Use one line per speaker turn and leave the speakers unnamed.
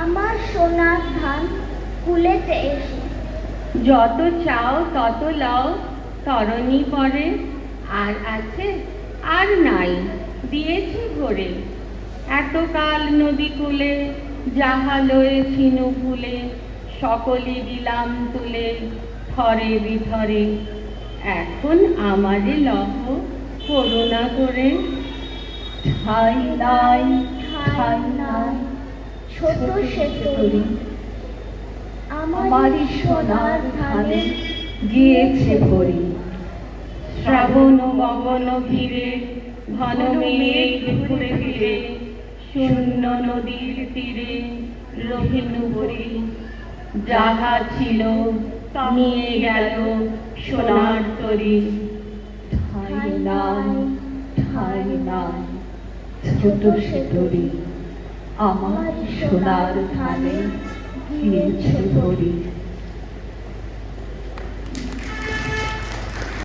আমার সোনার ধান কুলেতে এসে।
যত চাও তত লও, তরণী পরে আর আছে আর নাই, দিয়েছি ভরে। এতকাল নদী কূলে যাহা লয়েছিনু ভুলে, সকলই দিলাম তুলে থরে বিথরে। এখন আমারে লহ করুণা করে।
ঠাই নাই, ঠাই নাই, ছোট সে তরি আমারই সোনার ধানে
গিয়েছে ভরি। শ্রাবণ গগন ঘিরে ঘন মেঘ ঘুরে ফিরে, শূন্য নদীর তীরে রহিনু বরি। যাহা ছিল নিয়ে গেল সোনার তরি। ঠাই নাই, ঠাই নাই, ছোট সে তরি আমার সোনার ধানে গিয়েছে ভরি।